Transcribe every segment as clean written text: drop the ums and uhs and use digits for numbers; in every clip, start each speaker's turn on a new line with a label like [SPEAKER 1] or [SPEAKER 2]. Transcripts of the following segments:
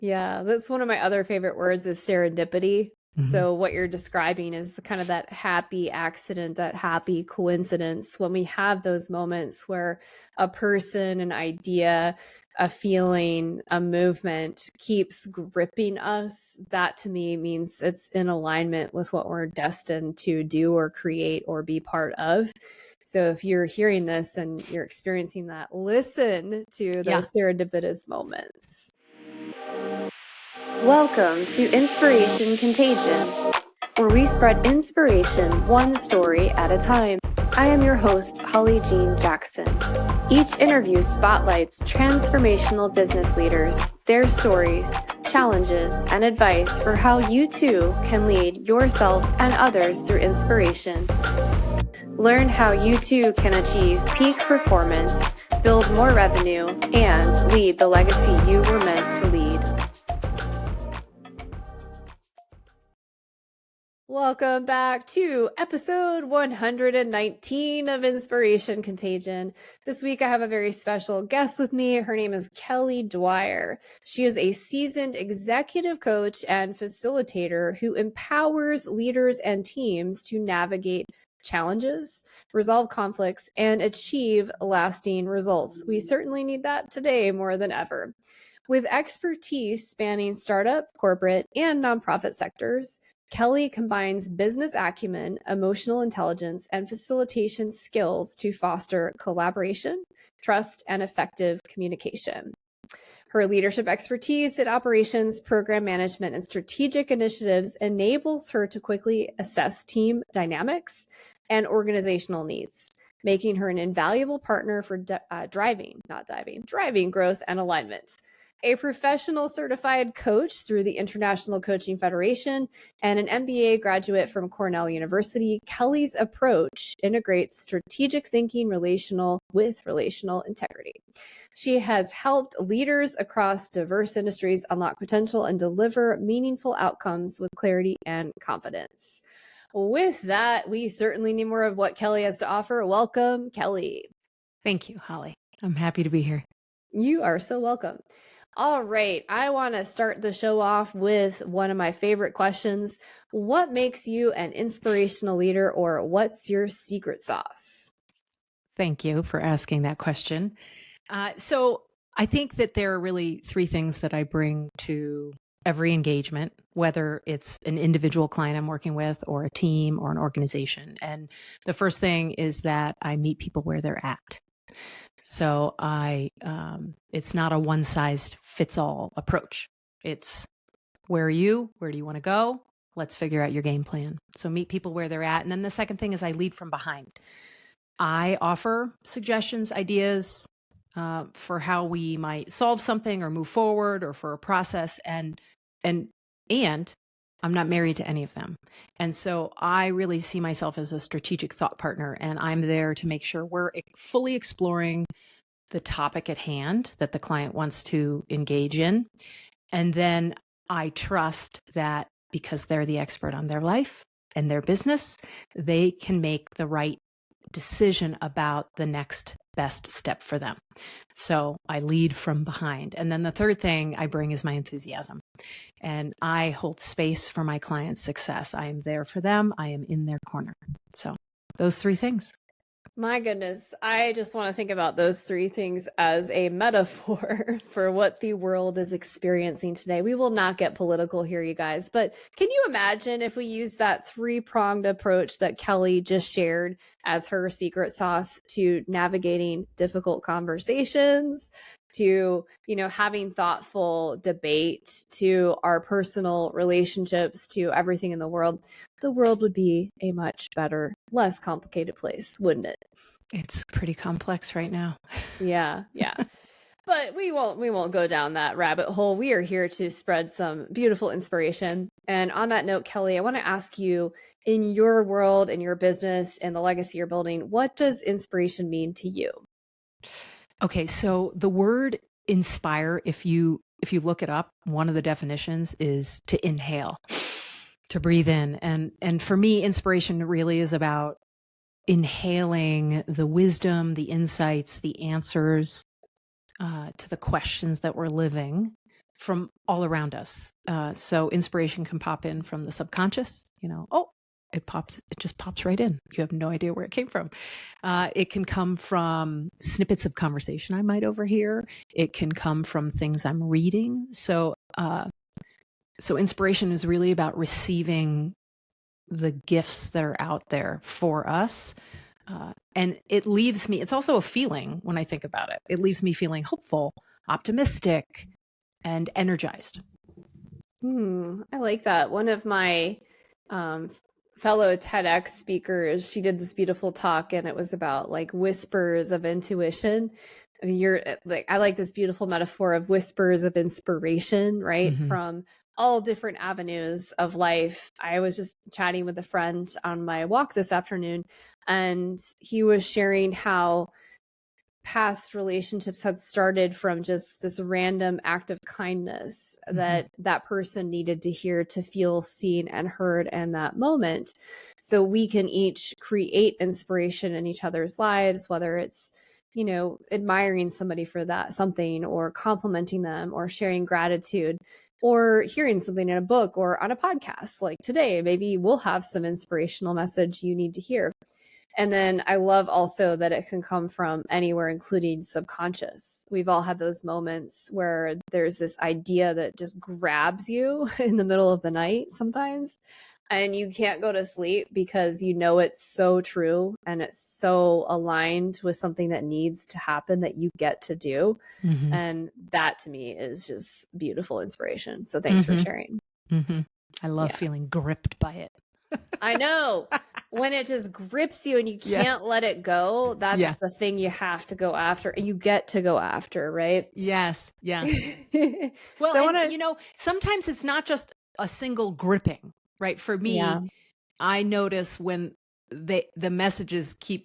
[SPEAKER 1] Yeah, that's one of my other favorite words is serendipity.
[SPEAKER 2] Mhm.
[SPEAKER 1] So what you're describing is the kind of that happy accident, that happy coincidence when we have those moments where a person, an idea, a feeling, a movement keeps gripping us. That to me means it's in alignment with what we're destined to do or create or be part of. So if you're hearing this and you're experiencing that, listen to
[SPEAKER 2] Yeah.
[SPEAKER 1] those serendipitous moments. Welcome to Inspiration Contagion, where we spread inspiration one story at a time. I am your host, Holly Jean Jackson. Each interview spotlights transformational business leaders, their stories, challenges, and advice for how you too can lead yourself and others through inspiration. Learn how you too can achieve peak performance, build more revenue, and lead the legacy you were meant to lead. Welcome back to episode 119 of Inspiration Contagion. This week I have a very special guest with me. Her name is Kelly Dwyer. She is a seasoned executive coach and facilitator who empowers leaders and teams to navigate challenges, resolve conflicts, and achieve lasting results. We certainly need that today more than ever. With expertise spanning startup, corporate, and nonprofit sectors, Kelly combines business acumen, emotional intelligence, and facilitation skills to foster collaboration, trust, and effective communication. Her leadership expertise in operations, program management, and strategic initiatives enables her to quickly assess team dynamics and organizational needs, making her an invaluable partner for driving growth and alignment. A professional certified coach through the International Coaching Federation and an MBA graduate from Cornell University, Kelly's approach integrates strategic thinking with relational integrity. She has helped leaders across diverse industries unlock potential and deliver meaningful outcomes with clarity and confidence. With that, we certainly need more of what Kelly has to offer. Welcome, Kelly.
[SPEAKER 2] Thank you, Holly. I'm happy to be here.
[SPEAKER 1] You are so welcome. All right. I want to start the show off with one of my favorite questions. What makes you an inspirational leader, or what's your secret sauce?
[SPEAKER 2] Thank you for asking that question. So I think that there are really three things that I bring to every engagement, whether it's an individual client I'm working with or a team or an organization. And the first thing is that I meet people where they're at. So it's not a one size fits all approach. It's where are you? Where do you want to go? Let's figure out your game plan. So meet people where they're at. And then the second thing is I lead from behind. I offer suggestions, ideas for how we might solve something or move forward or for a process. And I'm not married to any of them. And so I really see myself as a strategic thought partner, and I'm there to make sure we're fully exploring the topic at hand that the client wants to engage in. And then I trust that because they're the expert on their life and their business, they can make the right decision about the next best step for them. So I lead from behind. And then the third thing I bring is my enthusiasm. And I hold space for my clients' success. I am there for them. I am in their corner. So those three things.
[SPEAKER 1] My goodness, I just want to think about those three things as a metaphor for what the world is experiencing today. We will not get political here, you guys, but can you imagine if we use that three-pronged approach that Kelly just shared as her secret sauce to navigating difficult conversations, to, having thoughtful debate, to our personal relationships, to everything in the world would be a much better, less complicated place, wouldn't it?
[SPEAKER 2] It's pretty complex right now.
[SPEAKER 1] Yeah. But we won't go down that rabbit hole. We are here to spread some beautiful inspiration. And on that note, Kelly, I want to ask you, in your world, in your business, and the legacy you're building, what does inspiration mean to you?
[SPEAKER 2] Okay, so the word inspire, if you look it up, one of the definitions is to inhale, to breathe in. And for me, inspiration really is about inhaling the wisdom, the insights, the answers to the questions that we're living from all around us. So inspiration can pop in from the subconscious, it just pops right in. You have no idea where it came from. It can come from snippets of conversation I might overhear. It can come from things I'm reading. So inspiration is really about receiving the gifts that are out there for us. And it leaves me, it's also a feeling when I think about it. It leaves me feeling hopeful, optimistic, and energized.
[SPEAKER 1] I like that. One of my fellow TEDx speakers, she did this beautiful talk, and it was about like whispers of intuition. I mean, I like this beautiful metaphor of whispers of inspiration, right?
[SPEAKER 2] Mm-hmm.
[SPEAKER 1] From all different avenues of life. I was just chatting with a friend on my walk this afternoon, and he was sharing how past relationships had started from just this random act of kindness that person needed to hear to feel seen and heard in that moment. So we can each create inspiration in each other's lives, whether it's, admiring somebody for that something, or complimenting them, or sharing gratitude, or hearing something in a book or on a podcast. Like today, maybe we'll have some inspirational message you need to hear. And then I love also that it can come from anywhere, including subconscious. We've all had those moments where there's this idea that just grabs you in the middle of the night sometimes, and you can't go to sleep because it's so true and it's so aligned with something that needs to happen that you get to do.
[SPEAKER 2] Mm-hmm.
[SPEAKER 1] And that to me is just beautiful inspiration. So thanks for sharing.
[SPEAKER 2] I love feeling gripped by it.
[SPEAKER 1] I know. When it just grips you and you can't let it go, that's the thing you have to go after. You get to go after, right?
[SPEAKER 2] Yes. Yeah. Well, so sometimes it's not just a single gripping, right? For me, I notice when the messages keep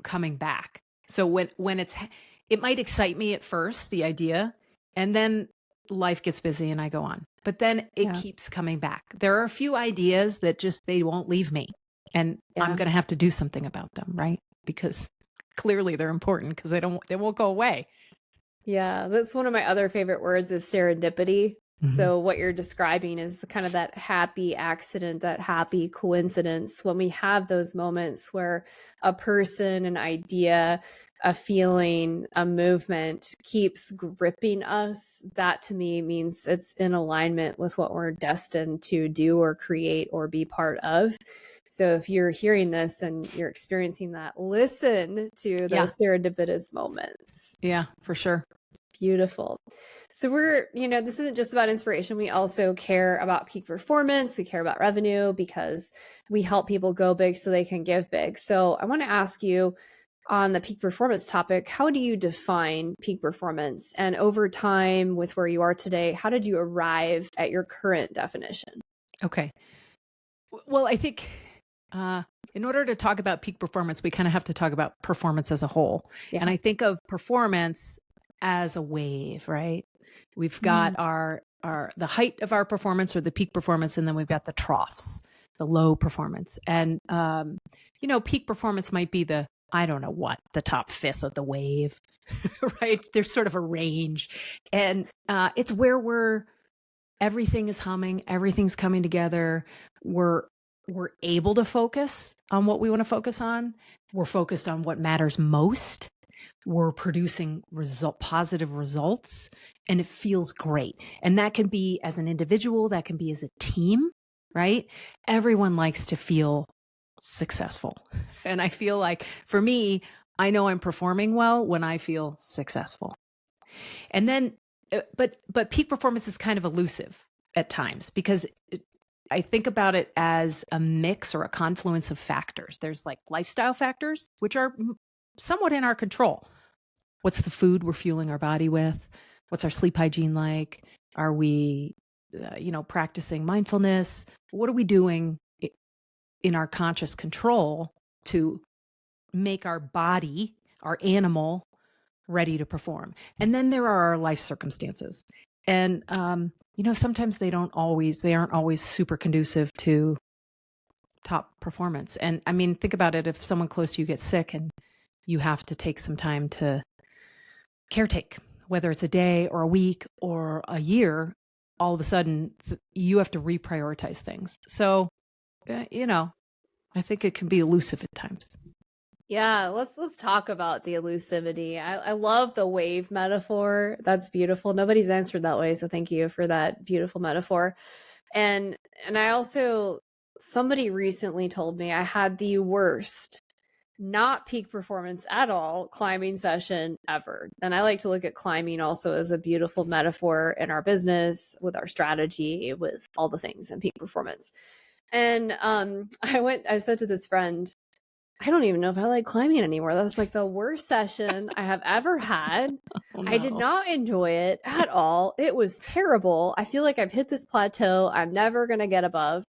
[SPEAKER 2] coming back. So when it might excite me at first, the idea, and then life gets busy and I go on. But then it keeps coming back. There are a few ideas that they won't leave me. And I'm going to have to do something about them, right? Because clearly they're important, because they won't go away.
[SPEAKER 1] Yeah, that's one of my other favorite words is serendipity. So what you're describing is the kind of that happy accident, that happy coincidence, when we have those moments where a person, an idea, a feeling, a movement keeps gripping us. That to me means it's in alignment with what we're destined to do or create or be part of. So if you're hearing this and you're experiencing that, listen to those serendipitous moments.
[SPEAKER 2] Yeah, for sure.
[SPEAKER 1] Beautiful. So this isn't just about inspiration. We also care about peak performance. We care about revenue because we help people go big so they can give big. So I want to ask you on the peak performance topic, how do you define peak performance? And over time with where you are today, how did you arrive at your current definition?
[SPEAKER 2] Okay. Well, I think in order to talk about peak performance, we kind of have to talk about performance as a whole. And I think of performance as a wave, right? We've got the height of our performance, or the peak performance, and then we've got the troughs, the low performance. And peak performance might be the top fifth of the wave, right? There's sort of a range, and it's where everything is humming, everything's coming together. We're able to focus on what we want to focus on. We're focused on what matters most. We're producing positive results, and it feels great. And that can be as an individual, that can be as a team, right? Everyone likes to feel successful. And I feel like for me, I know I'm performing well when I feel successful. And then, but peak performance is kind of elusive at times, because I think about it as a mix or a confluence of factors. There's like lifestyle factors, which are somewhat in our control. What's the food we're fueling our body with? What's our sleep hygiene like? Are we, practicing mindfulness? What are we doing in our conscious control to make our body, our animal, ready to perform? And then there are our life circumstances. And, sometimes they aren't always super conducive to top performance. And I mean, think about it. If someone close to you gets sick and you have to take some time to caretake, whether it's a day or a week or a year, all of a sudden you have to reprioritize things. So, I think it can be elusive at times.
[SPEAKER 1] Yeah, let's talk about the elusivity. I love the wave metaphor. That's beautiful. Nobody's answered that way, so thank you for that beautiful metaphor. And I also, somebody recently told me I had the worst, not peak performance at all, climbing session ever. And I like to look at climbing also as a beautiful metaphor in our business, with our strategy, with all the things in peak performance. And I said to this friend, I don't even know if I like climbing anymore. That was like the worst session I have ever had.
[SPEAKER 2] Oh,
[SPEAKER 1] I did
[SPEAKER 2] no.
[SPEAKER 1] not enjoy it at all. It was terrible. I feel like I've hit this plateau I'm never going to get above.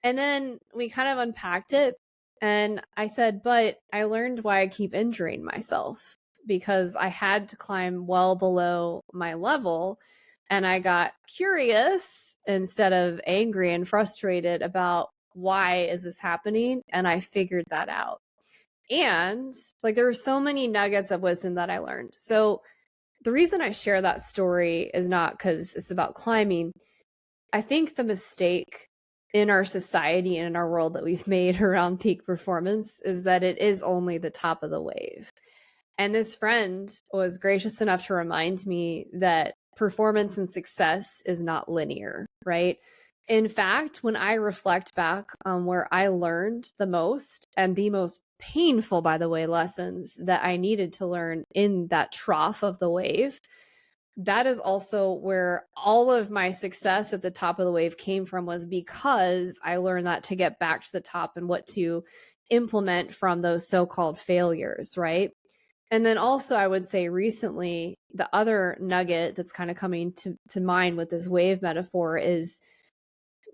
[SPEAKER 1] And then we kind of unpacked it. And I said, but I learned why I keep injuring myself, because I had to climb well below my level. And I got curious instead of angry and frustrated about why is this happening? And I figured that out. And like, there were so many nuggets of wisdom that I learned. So the reason I share that story is not because it's about climbing. I think the mistake in our society and in our world that we've made around peak performance is that it is only the top of the wave. And this friend was gracious enough to remind me that performance and success is not linear, right? In fact, when I reflect back on where I learned the most, and the most painful, by the way, lessons that I needed to learn in that trough of the wave, that is also where all of my success at the top of the wave came from, was because I learned that to get back to the top and what to implement from those so-called failures, right? And then also, I would say recently, the other nugget that's kind of coming to mind with this wave metaphor is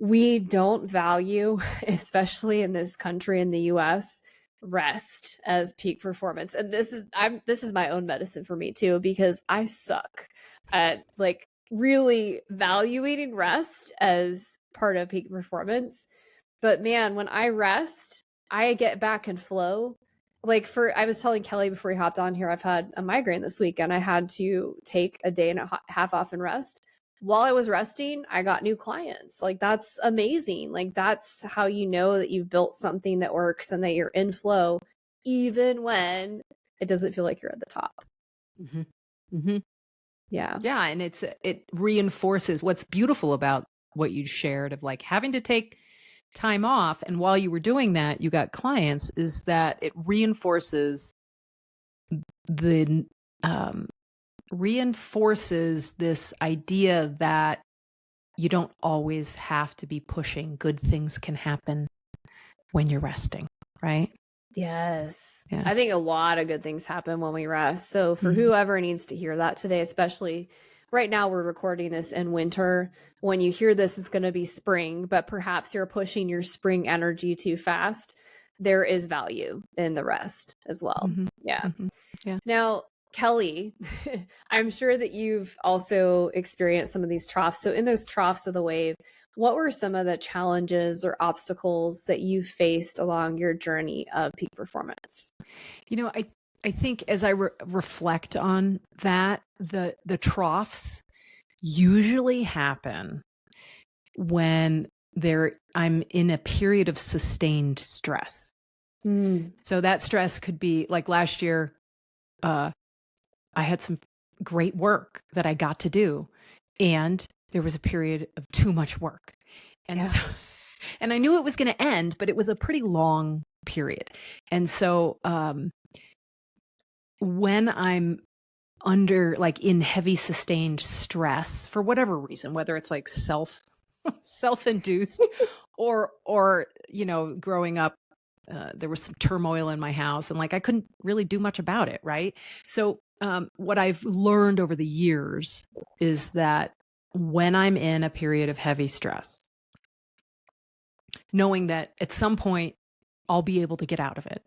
[SPEAKER 1] we don't value, especially in this country, in the US, rest as peak performance. And this is my own medicine for me too, because I suck at like really valuing rest as part of peak performance. But man, when I rest, I get back in flow. Like, I was telling Kelly before we hopped on here, I've had a migraine this week and I had to take a day and a half off and rest. While I was resting, I got new clients. Like, that's amazing. Like, that's how you know that you've built something that works and that you're in flow, even when it doesn't feel like you're at the top.
[SPEAKER 2] Mm-hmm. Mm-hmm.
[SPEAKER 1] Yeah.
[SPEAKER 2] Yeah. And it reinforces what's beautiful about what you shared of like having to take time off. And while you were doing that, you got clients, is that it reinforces this idea that you don't always have to be pushing. Good things can happen when you're resting, right?
[SPEAKER 1] Yes.
[SPEAKER 2] Yeah.
[SPEAKER 1] I think a lot of good things happen when we rest. So for whoever needs to hear that today, especially right now, we're recording this in winter. When you hear this, it's going to be spring, but perhaps you're pushing your spring energy too fast. There is value in the rest as well.
[SPEAKER 2] Mm-hmm.
[SPEAKER 1] Yeah.
[SPEAKER 2] Mm-hmm. Yeah.
[SPEAKER 1] Now, Kelly, I'm sure that you've also experienced some of these troughs. So in those troughs of the wave, what were some of the challenges or obstacles that you faced along your journey of peak performance?
[SPEAKER 2] I think as I reflect on that, the troughs usually happen when I'm in a period of sustained stress. So that stress could be like last year, I had some great work that I got to do, and there was a period of too much work. And so, and I knew it was going to end, but it was a pretty long period. And so, when I'm under like in heavy sustained stress for whatever reason, whether it's like self-induced or growing up, there was some turmoil in my house and like I couldn't really do much about it, right? So what I've learned over the years is that when I'm in a period of heavy stress, knowing that at some point I'll be able to get out of it,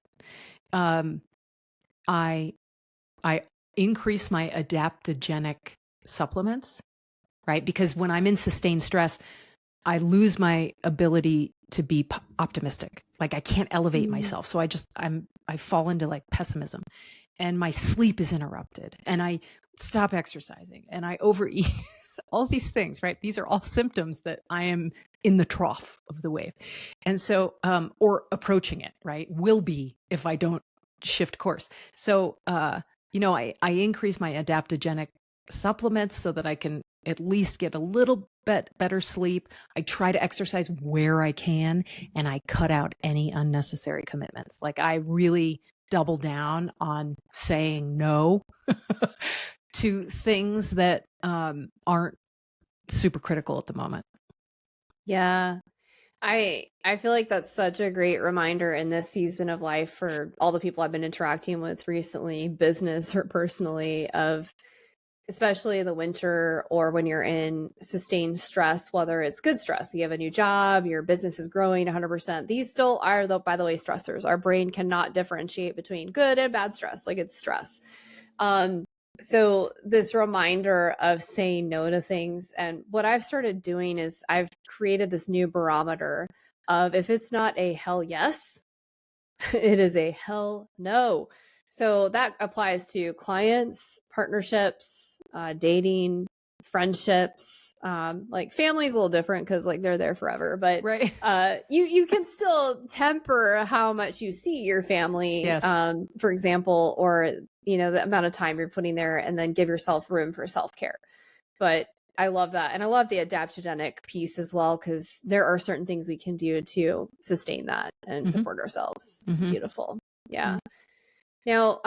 [SPEAKER 2] I increase my adaptogenic supplements, right? Because when I'm in sustained stress, I lose my ability to be optimistic. Like I can't elevate myself. So I fall into like pessimism, and my sleep is interrupted, and I stop exercising and I overeat, all these things, right? These are all symptoms that I am in the trough of the wave. And so, or approaching it, right? Will be if I don't shift course. So, I increase my adaptogenic supplements so that I can at least get a little bit better sleep. I try to exercise where I can, and I cut out any unnecessary commitments. Like I really double down on saying no to things that aren't super critical at the moment.
[SPEAKER 1] Yeah. I feel like that's such a great reminder in this season of life for all the people I've been interacting with recently, business or personally, of especially in the winter or when you're in sustained stress, whether it's good stress, you have a new job, your business is growing 100%. These still are, though, by the way, stressors. Our brain cannot differentiate between good and bad stress. Like it's stress. So this reminder of saying no to things, and what I've started doing is I've created this new barometer of if it's not a hell yes, it is a hell no. So that applies to clients, partnerships, dating, friendships. Like family's a little different because like they're there forever, but
[SPEAKER 2] right.
[SPEAKER 1] You can still temper how much you see your family,
[SPEAKER 2] Yes.
[SPEAKER 1] for example, or the amount of time you're putting there, and then give yourself room for self-care. But I love that. And I love the adaptogenic piece as well, because there are certain things we can do to sustain that and support ourselves. It's beautiful. Yeah. Now,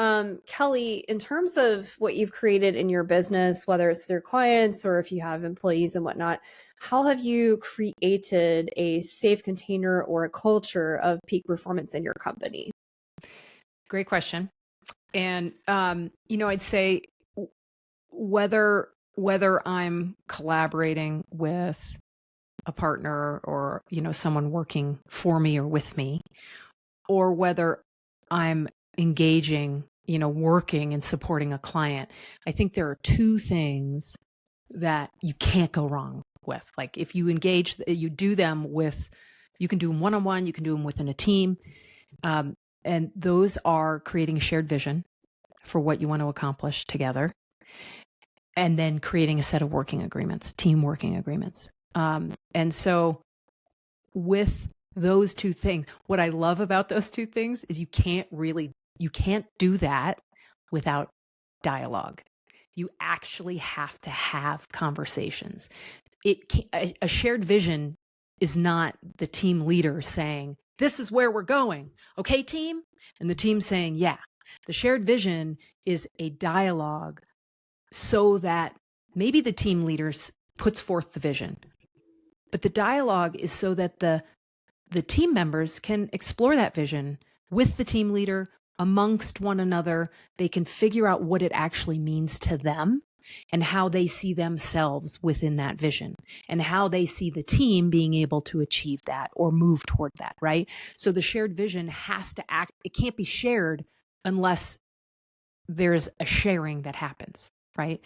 [SPEAKER 1] Kelly, in terms of what you've created in your business, whether it's through clients or if you have employees and whatnot, how have you created a safe container or a culture of peak performance in your company?
[SPEAKER 2] Great question. And, I'd say whether I'm collaborating with a partner or, someone working for me or with me, or whether I'm engaging, working and supporting a client, I think there are two things that you can't go wrong with. Like if you engage, you do them with, you can do them one-on-one, you can do them within a team. And those are creating a shared vision for what you want to accomplish together, and then creating a set of working agreements, team working agreements. And so with those two things, what I love about those two things is you can't do that without dialogue. You actually have to have conversations. A shared vision is not the team leader saying, this is where we're going. Okay, team? And the team saying, yeah. The shared vision is a dialogue so that maybe the team leader puts forth the vision, but the dialogue is so that the team members can explore that vision with the team leader amongst one another. They can figure out what it actually means to them and how they see themselves within that vision and how they see the team being able to achieve that or move toward that, right? So the shared vision has to act, it can't be shared unless there's a sharing that happens, right?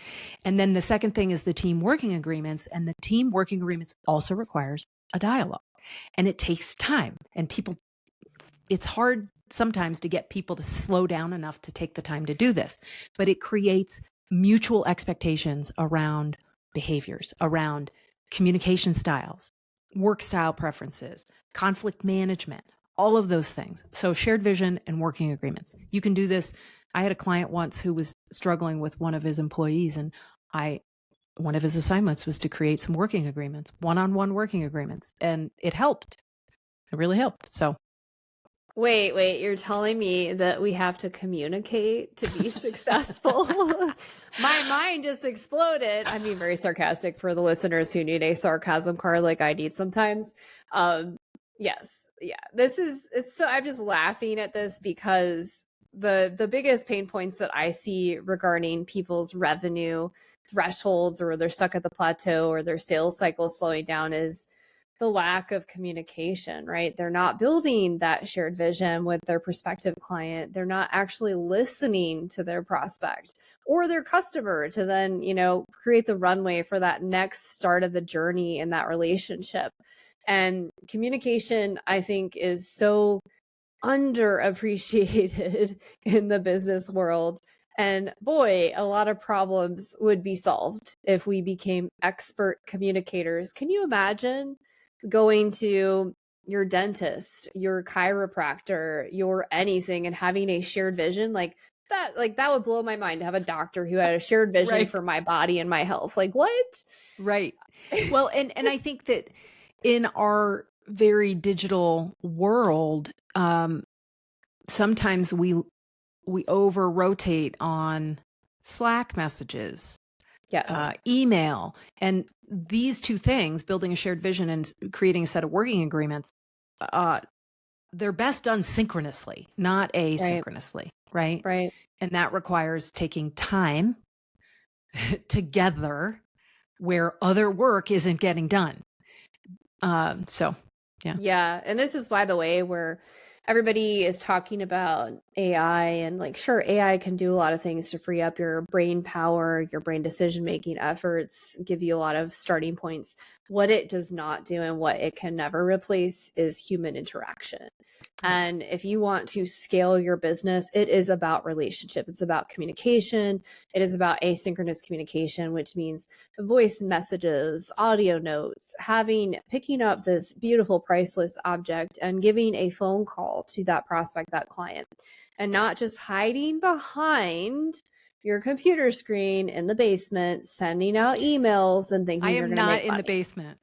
[SPEAKER 2] And then the second thing is the team working agreements, and the team working agreements also requires a dialogue, and it takes time, and it's hard sometimes to get people to slow down enough to take the time to do this, but it creates mutual expectations around behaviors, around communication styles, work style preferences, conflict management, all of those things. So shared vision and working agreements. You can do this. I had a client once who was struggling with one of his employees, and one of his assignments was to create some working agreements, one-on-one working agreements, and it helped. It really helped. So
[SPEAKER 1] Wait, you're telling me that we have to communicate to be successful? My mind just exploded. I'm being very sarcastic for the listeners who need a sarcasm card like I need sometimes. Yes. Yeah. I'm just laughing at this because the biggest pain points that I see regarding people's revenue thresholds, or they're stuck at the plateau, or their sales cycle slowing down, is the lack of communication, right? They're not building that shared vision with their prospective client. They're not actually listening to their prospect or their customer to then, create the runway for that next start of the journey in that relationship. And communication, I think, is so underappreciated in the business world. And boy, a lot of problems would be solved if we became expert communicators. Can you imagine going to your dentist, your chiropractor, your anything and having a shared vision that would blow my mind to have a doctor who had a shared vision
[SPEAKER 2] Right.
[SPEAKER 1] for my body and my health. Like what?
[SPEAKER 2] Right. Well, and I think that in our very digital world, sometimes we over rotate on Slack messages,
[SPEAKER 1] Yes.
[SPEAKER 2] email, and these two things, building a shared vision and creating a set of working agreements, they're best done synchronously, not asynchronously, right?
[SPEAKER 1] Right.
[SPEAKER 2] And that requires taking time together where other work isn't getting done. So, yeah.
[SPEAKER 1] Yeah. And this is, by the way, where everybody is talking about AI and like, sure, AI can do a lot of things to free up your brain power, your brain decision making efforts, give you a lot of starting points. What it does not do and what it can never replace is human interaction.
[SPEAKER 2] Right.
[SPEAKER 1] And if you want to scale your business, it is about relationship. It's about communication. It is about asynchronous communication, which means voice messages, audio notes, picking up this beautiful priceless object and giving a phone call to that prospect, that client, and not just hiding behind your computer screen in the basement, sending out emails and thinking
[SPEAKER 2] I
[SPEAKER 1] you're
[SPEAKER 2] am
[SPEAKER 1] going to
[SPEAKER 2] not
[SPEAKER 1] make
[SPEAKER 2] in
[SPEAKER 1] money.
[SPEAKER 2] the basement.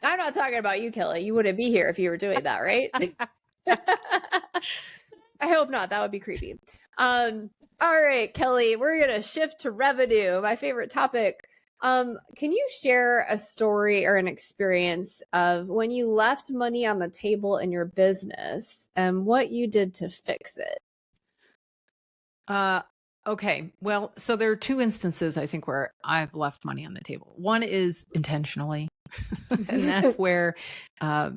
[SPEAKER 1] I'm not talking about you, Kelly. You wouldn't be here if you were doing that, right? I hope not. That would be creepy. All right, Kelly, we're going to shift to revenue, my favorite topic. Can you share a story or an experience of when you left money on the table in your business and what you did to fix it?
[SPEAKER 2] Okay. Well, so there are two instances I think where I've left money on the table. One is intentionally, and that's where, a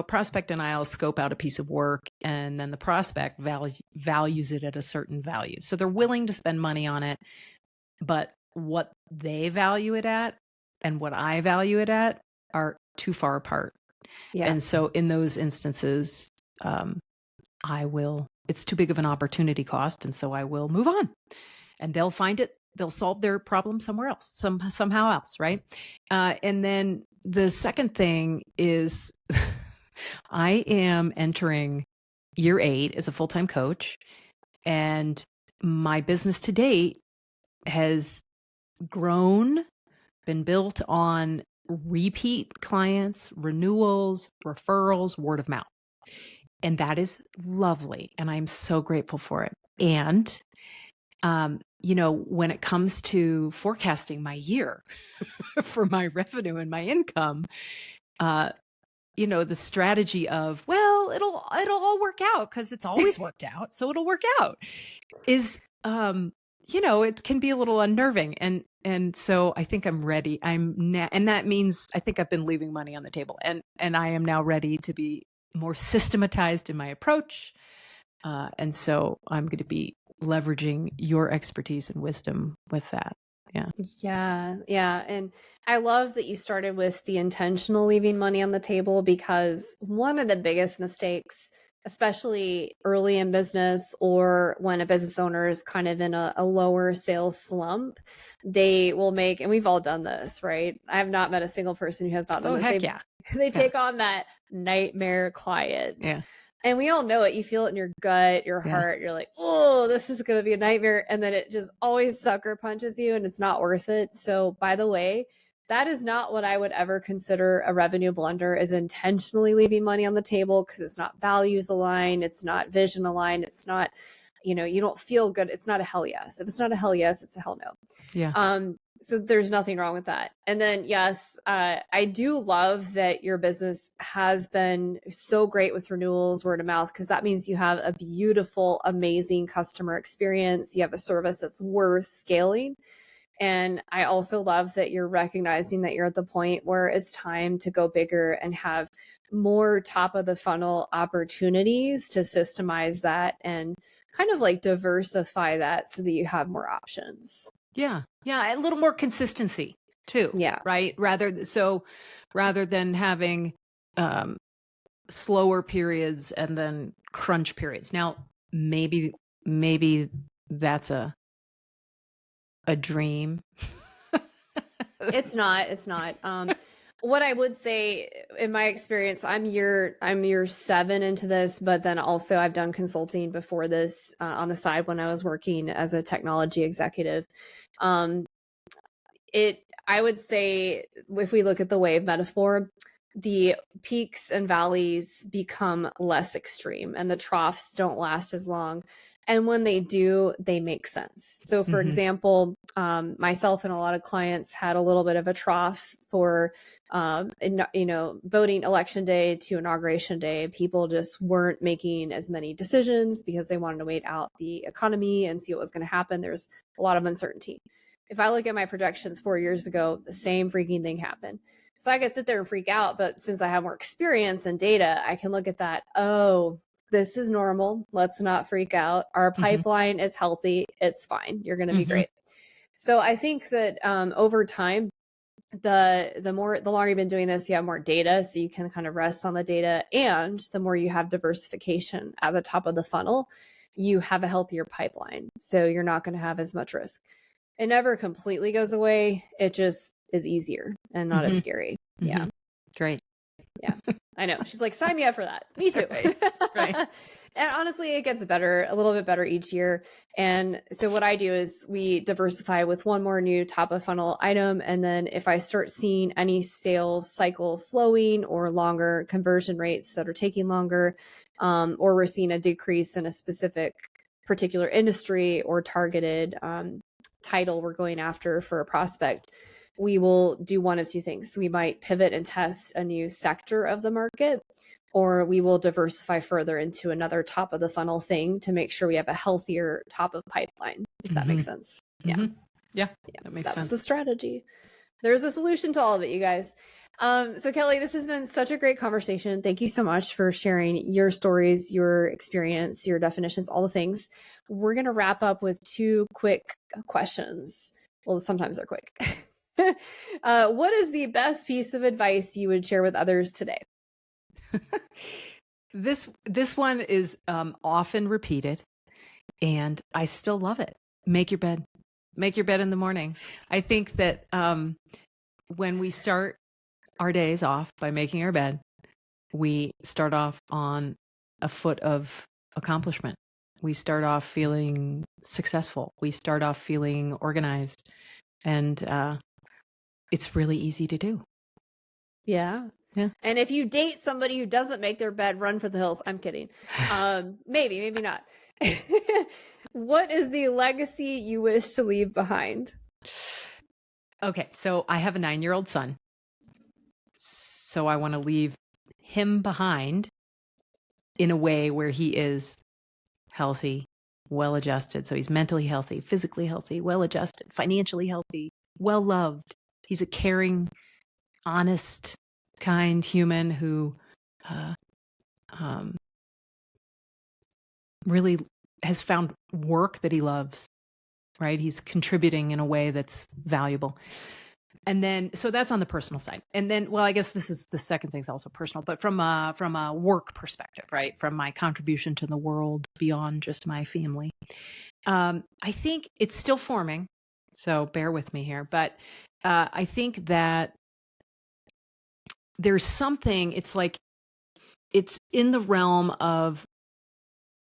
[SPEAKER 2] prospect and I'll scope out a piece of work, and then the prospect values it at a certain value. So they're willing to spend money on it, but what they value it at and what I value it at are too far apart.
[SPEAKER 1] Yeah.
[SPEAKER 2] And so in those instances, it's too big of an opportunity cost. And so I will move on, and they'll find it. They'll solve their problem somewhere else, somehow else. Right. And then the second thing is I am entering year 8 as a full-time coach, and my business to date has grown, been built on repeat clients, renewals, referrals, word of mouth. And that is lovely. And I'm so grateful for it. And, when it comes to forecasting my year for my revenue and my income, the strategy of, well, it'll all work out because it's always worked out. So it'll work out is, it can be a little unnerving. And so I think I'm ready. And that means I think I've been leaving money on the table, and I am now ready to be more systematized in my approach. And so I'm going to be leveraging your expertise and wisdom with that. Yeah.
[SPEAKER 1] Yeah. Yeah. And I love that you started with the intentional leaving money on the table, because one of the biggest mistakes, especially early in business or when a business owner is kind of in a lower sales slump, they will make, and we've all done this, right? I have not met a single person who has not done this.
[SPEAKER 2] Heck yeah.
[SPEAKER 1] They take on that nightmare client.
[SPEAKER 2] Yeah.
[SPEAKER 1] And we all know it. You feel it in your gut, your heart. You're like, oh, this is going to be a nightmare. And then it just always sucker punches you, and it's not worth it. So, by the way, that is not what I would ever consider a revenue blunder, is intentionally leaving money on the table, because it's not values aligned. It's not vision aligned. It's not, you don't feel good. It's not a hell yes. If it's not a hell yes, it's a hell no.
[SPEAKER 2] Yeah.
[SPEAKER 1] So there's nothing wrong with that. And then, yes, I do love that your business has been so great with renewals, word of mouth, because that means you have a beautiful, amazing customer experience. You have a service that's worth scaling. And I also love that you're recognizing that you're at the point where it's time to go bigger and have more top of the funnel opportunities to systemize that and kind of like diversify that so that you have more options.
[SPEAKER 2] Yeah. Yeah. A little more consistency too.
[SPEAKER 1] Yeah.
[SPEAKER 2] Right. Rather than having slower periods and then crunch periods. Now, maybe maybe that's a dream.
[SPEAKER 1] It's not. What I would say in my experience, I'm year 7 into this, but then also I've done consulting before this on the side when I was working as a technology executive. Um, I would say if we look at the wave metaphor, the peaks and valleys become less extreme and the troughs don't last as long. And when they do, they make sense. So for example, myself and a lot of clients had a little bit of a trough for, voting election day to inauguration day. People just weren't making as many decisions because they wanted to wait out the economy and see what was going to happen. There's a lot of uncertainty. If I look at my projections 4 years ago, the same freaking thing happened. So I could sit there and freak out, but since I have more experience and data, I can look at that. Oh, this is normal. Let's not freak out. Our pipeline is healthy. It's fine. You're going to be great. So I think that over time, the longer you've been doing this, you have more data, so you can kind of rest on the data. And the more you have diversification at the top of the funnel, you have a healthier pipeline. So you're not going to have as much risk. It never completely goes away. It just is easier and not as scary. Yeah.
[SPEAKER 2] Great.
[SPEAKER 1] Yeah. I know. She's like, sign me up for that. Me too.
[SPEAKER 2] Right.
[SPEAKER 1] And honestly, it gets better, a little bit better each year. And so what I do is we diversify with one more new top of funnel item. And then if I start seeing any sales cycle slowing or longer conversion rates that are taking longer, or we're seeing a decrease in a specific particular industry or targeted title we're going after for a prospect, we will do one of two things. We might pivot and test a new sector of the market, or we will diversify further into another top of the funnel thing to make sure we have a healthier top of pipeline, if that makes sense. Yeah.
[SPEAKER 2] Yeah, that makes sense.
[SPEAKER 1] That's the strategy. There's a solution to all of it, you guys. So Kelly, this has been such a great conversation. Thank you so much for sharing your stories, your experience, your definitions, all the things. We're going to wrap up with 2 quick questions. Well, sometimes they're quick. What is the best piece of advice you would share with others today?
[SPEAKER 2] This one is often repeated, and I still love it. Make your bed. Make your bed in the morning. I think that when we start our days off by making our bed, we start off on a foot of accomplishment. We start off feeling successful. We start off feeling organized. And it's really easy to do.
[SPEAKER 1] Yeah. And if you date somebody who doesn't make their bed, run for the hills. I'm kidding. Maybe not. What is the legacy you wish to leave behind?
[SPEAKER 2] Okay, so I have a 9-year-old son. So I want to leave him behind in a way where he is healthy, well-adjusted. So he's mentally healthy, physically healthy, well-adjusted, financially healthy, well-loved. He's a caring, honest, kind human who really has found work that he loves, right? He's contributing in a way that's valuable. And then, so that's on the personal side. And then, well, I guess this is the second thing's also personal, but from a work perspective, right? From my contribution to the world beyond just my family. I think it's still forming, so bear with me here, but I think that there's something, it's like, it's in the realm of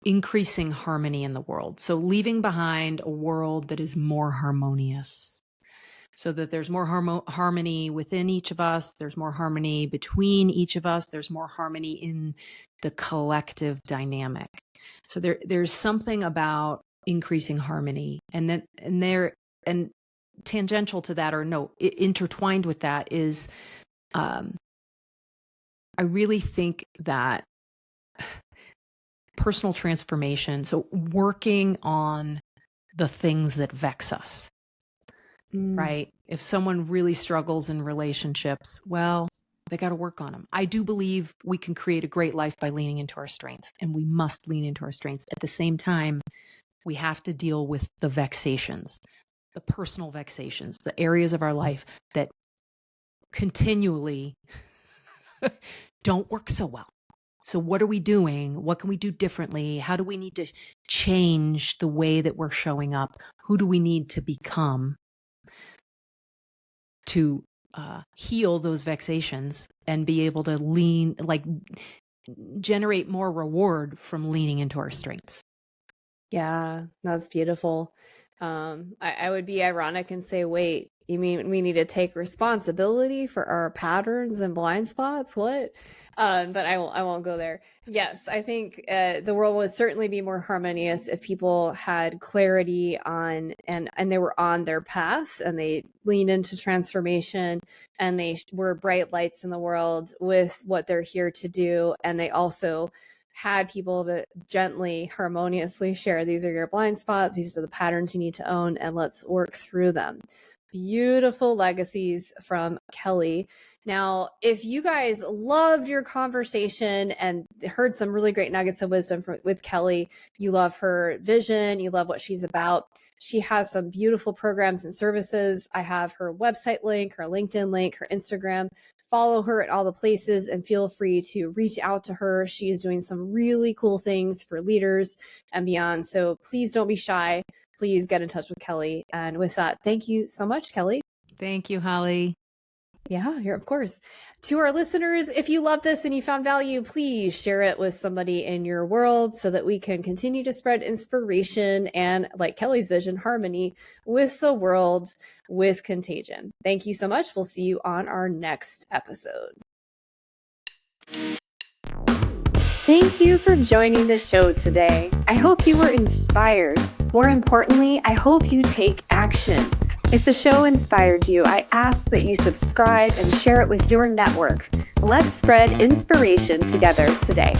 [SPEAKER 2] increasing harmony in the world. So leaving behind a world that is more harmonious, so that there's more harmony within each of us. There's more harmony between each of us. There's more harmony in the collective dynamic. So there's something about increasing harmony, and tangential to that, or no, intertwined with that is, I really think that personal transformation, so working on the things that vex us, right? If someone really struggles in relationships, well, they got to work on them. I do believe we can create a great life by leaning into our strengths, and we must lean into our strengths. At the same time, we have to deal with the vexations, the personal vexations, the areas of our life that continually don't work so well. So what are we doing? What can we do differently? How do we need to change the way that we're showing up? Who do we need to become to heal those vexations and be able to generate more reward from leaning into our strengths?
[SPEAKER 1] Yeah, that's beautiful. I would be ironic and say, wait, you mean we need to take responsibility for our patterns and blind spots? What? But I won't go there. Yes, I think the world would certainly be more harmonious if people had clarity on and they were on their path and they leaned into transformation and they were bright lights in the world with what they're here to do. And they also had people to gently, harmoniously share, these are your blind spots, these are the patterns you need to own, and let's work through them. Beautiful legacies from Kelly. Now, if you guys loved your conversation and heard some really great nuggets of wisdom with Kelly, you love her vision, you love what she's about, she has some beautiful programs and services. I have her website link, her LinkedIn link, her Instagram. Follow her at all the places and feel free to reach out to her. She is doing some really cool things for leaders and beyond. So please don't be shy. Please get in touch with Kelly. And with that, thank you so much, Kelly.
[SPEAKER 2] Thank you, Holly.
[SPEAKER 1] Yeah, here, of course. To our listeners, if you love this and you found value, please share it with somebody in your world so that we can continue to spread inspiration and, like Kelly's vision, harmony with the world with Contagion. Thank you so much. We'll see you on our next episode. Thank you for joining the show today. I hope you were inspired. More importantly, I hope you take action. If the show inspired you, I ask that you subscribe and share it with your network. Let's spread inspiration together today.